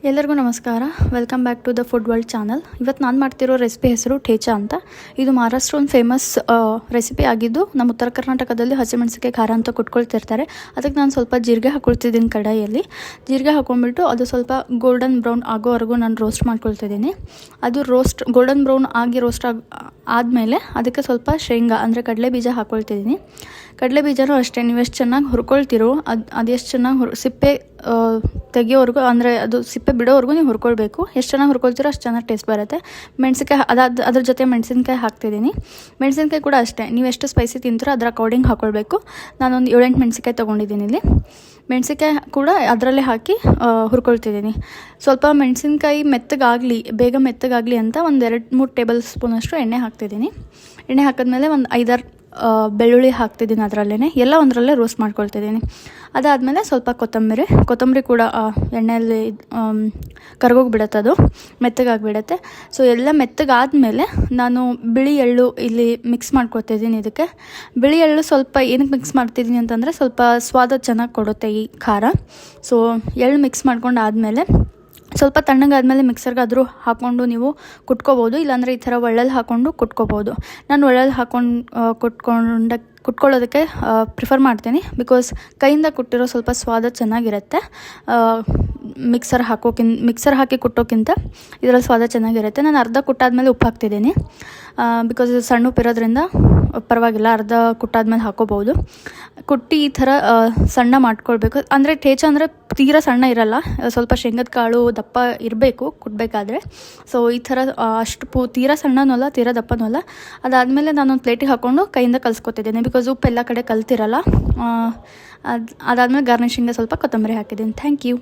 ಎಲ್ಲರಿಗೂ ನಮಸ್ಕಾರ. Welcome back to the food world channel. ಇವತ್ತು ನಾನು ಮಾಡ್ತಿರೋ ರೆಸಿಪಿ ಹೆಸರು ಠೇಚಾ ಅಂತ. ಇದು ಮಹಾರಾಷ್ಟ್ರ ಒಂದು ಫೇಮಸ್ ರೆಸಿಪಿ ಆಗಿದ್ದು, ನಮ್ಮ ಉತ್ತರ ಕರ್ನಾಟಕದಲ್ಲಿ ಹಸಿಮೆಣಸಿಗೆ ಖಾರ ಅಂತ ಕೊಟ್ಕೊಳ್ತಿರ್ತಾರೆ. ಅದಕ್ಕೆ ನಾನು ಸ್ವಲ್ಪ ಜೀರಿಗೆ ಹಾಕ್ಕೊಳ್ತಿದ್ದೀನಿ ಕಡಾಯಿಯಲ್ಲಿ. ಜೀರಿಗೆ ಹಾಕ್ಕೊಂಡ್ಬಿಟ್ಟು ಅದು ಸ್ವಲ್ಪ ಗೋಲ್ಡನ್ ಬ್ರೌನ್ ಆಗೋವರೆಗೂ ನಾನು ರೋಸ್ಟ್ ಮಾಡ್ಕೊಳ್ತಿದ್ದೀನಿ. ಅದು ಗೋಲ್ಡನ್ ಬ್ರೌನ್ ಆಗಿ ರೋಸ್ಟ್ ಆದಮೇಲೆ ಅದಕ್ಕೆ ಸ್ವಲ್ಪ ಶೇಂಗಾ ಅಂದರೆ ಕಡಲೆ ಬೀಜ ಹಾಕ್ಕೊಳ್ತಿದ್ದೀನಿ. ಕಡಲೆ ಬೀಜನೂ ಅಷ್ಟೇ, ನೀವು ಎಷ್ಟು ಚೆನ್ನಾಗಿ ಹುರ್ಕೊಳ್ತಿರೋ ಅದೆಷ್ಟು ಚೆನ್ನಾಗಿ ಸಿಪ್ಪೆ ತೆಗಿಯೋವರೆಗೂ, ಅಂದರೆ ಅದು ಸಿಪ್ಪೆ ಬಿಡೋವರೆಗೂ ನೀವು ಹುರ್ಕೊಳ್ಬೇಕು. ಎಷ್ಟು ಚೆನ್ನಾಗಿ ಹುರ್ಕೊಳ್ತಿರೋ ಅಷ್ಟು ಚೆನ್ನಾಗಿ ಟೇಸ್ಟ್ ಬರುತ್ತೆ. ಮೆಣಸಿನ್ಕಾಯಿ ಅದ್ರ ಜೊತೆ ಮೆಣಸಿನ್ಕಾಯಿ ಹಾಕ್ತಿದ್ದೀನಿ. ಮೆಣಸಿನ್ಕಾಯಿ ಕೂಡ ಅಷ್ಟೇ, ನೀವು ಎಷ್ಟು ಸ್ಪೈಸಿ ತಿಂತೀರೋ ಅದರ ಅಕಾರ್ಡಿಂಗ್ ಹಾಕ್ಕೊಳ್ಬೇಕು. ನಾನೊಂದು 7-8 ಮೆಣಸಿನ್ಕಾಯಿ ತೊಗೊಂಡಿದ್ದೀನಿ ಇಲ್ಲಿ. ಮೆಣಸಿನ್ಕಾಯಿ ಕೂಡ ಅದರಲ್ಲೇ ಹಾಕಿ ಹುರ್ಕೊಳ್ತಿದ್ದೀನಿ. ಸ್ವಲ್ಪ ಮೆಣಸಿನ್ಕಾಯಿ ಬೇಗ ಮೆತ್ತಗಾಗಲಿ ಅಂತ ಒಂದು 2-3 ಟೇಬಲ್ ಸ್ಪೂನಷ್ಟು ಎಣ್ಣೆ ಹಾಕ್ತಿದ್ದೀನಿ. ಎಣ್ಣೆ ಹಾಕಿದ್ಮೇಲೆ ಒಂದು 5-6 ಬೆಳ್ಳುಳ್ಳಿ ಹಾಕ್ತಿದ್ದೀನಿ. ಅದರಲ್ಲೇ ಎಲ್ಲ ಒಂದರಲ್ಲೇ ರೋಸ್ಟ್ ಮಾಡ್ಕೊಳ್ತಿದ್ದೀನಿ. ಅದಾದಮೇಲೆ ಸ್ವಲ್ಪ ಕೊತ್ತಂಬರಿ ಕೂಡ ಎಣ್ಣೆಯಲ್ಲಿ ಕರ್ಗೋಗಿಬಿಡುತ್ತೆ, ಅದು ಮೆತ್ತಗಾಗಿಬಿಡುತ್ತೆ. ಸೊ ಎಲ್ಲ ಮೆತ್ತಗಾದಮೇಲೆ ನಾನು ಬಿಳಿ ಎಳ್ಳು ಇಲ್ಲಿ ಮಿಕ್ಸ್ ಮಾಡ್ಕೊಳ್ತಿದ್ದೀನಿ. ಇದಕ್ಕೆ ಬಿಳಿ ಎಳ್ಳು ಸ್ವಲ್ಪ ಏನಕ್ಕೆ ಮಿಕ್ಸ್ ಮಾಡ್ತಿದ್ದೀನಿ ಅಂತಂದರೆ ಸ್ವಲ್ಪ ಸ್ವಾದ ಚೆನ್ನಾಗಿ ಕೊಡುತ್ತೆ ಈ ಖಾರ. ಸೊ ಎಳ್ಳು ಮಿಕ್ಸ್ ಮಾಡ್ಕೊಂಡು ಆದಮೇಲೆ ಸ್ವಲ್ಪ ತಣ್ಣಗಾದ್ಮೇಲೆ ಮಿಕ್ಸರ್ಗಾದರೂ ಹಾಕ್ಕೊಂಡು ನೀವು ಕುಟ್ಕೋಬೋದು, ಇಲ್ಲಾಂದರೆ ಈ ಥರ ಒಳ್ಳಲ್ಲಿ ಹಾಕ್ಕೊಂಡು ಕುಟ್ಕೋಬೋದು. ನಾನು ಒಳ್ಳಲ್ಲಿ ಹಾಕ್ಕೊಂಡು ಕುಟ್ಕೊಳ್ಳೋದಕ್ಕೆ ಪ್ರಿಫರ್ ಮಾಡ್ತೀನಿ. ಬಿಕಾಸ್ ಕೈಯಿಂದ ಕುಟ್ಟಿರೋ ಸ್ವಲ್ಪ ಸ್ವಾದ ಚೆನ್ನಾಗಿರುತ್ತೆ. ಮಿಕ್ಸರ್ ಹಾಕಿ ಕುಟ್ಟೋಕ್ಕಿಂತ ಇದರಲ್ಲಿ ಸ್ವಾದ ಚೆನ್ನಾಗಿರುತ್ತೆ. ನಾನು ಅರ್ಧ ಕುಟ್ಟಾದ್ಮೇಲೆ ಉಪ್ಪು ಹಾಕ್ತಿದ್ದೀನಿ. ಬಿಕಾಸ್ ಇದು ಸಣ್ಣ ಉಪ್ಪು ಇರೋದ್ರಿಂದ ಪರವಾಗಿಲ್ಲ, ಅರ್ಧ ಕುಟ್ಟಾದ್ಮೇಲೆ ಹಾಕೋಬೋದು. ಕುಟ್ಟಿ ಈ ಥರ ಸಣ್ಣ ಮಾಡ್ಕೊಳ್ಬೇಕು. ಅಂದರೆ ಠೇಚಾ ಅಂದರೆ ತೀರಾ ಸಣ್ಣ ಇರಲ್ಲ, ಸ್ವಲ್ಪ ಶೇಂಗದ ಕಾಳು ದಪ್ಪ ಇರಬೇಕು ಕುಟ್ಬೇಕಾದ್ರೆ. ಸೊ ಈ ಥರ ಅಷ್ಟು ತೀರಾ ಸಣ್ಣನೂ ಅಲ್ಲ, ತೀರಾ ದಪ್ಪನೂ ಅಲ್ಲ. ಅದಾದಮೇಲೆ ನಾನೊಂದು ಪ್ಲೇಟಿಗೆ ಹಾಕ್ಕೊಂಡು ಕೈಯಿಂದ ಕಲಿಸ್ಕೊತಿದ್ದೀನಿ. ಬಿಕಾಸ್ ಉಪ್ಪು ಎಲ್ಲ ಕಡೆ ಕಲ್ತಿರಲ್ಲ. ಅದಾದಮೇಲೆ ಗಾರ್ನಿಷಿಂಗ್ಗೆ ಸ್ವಲ್ಪ ಕೊತ್ತಂಬರಿ ಹಾಕಿದ್ದೀನಿ. Thank you.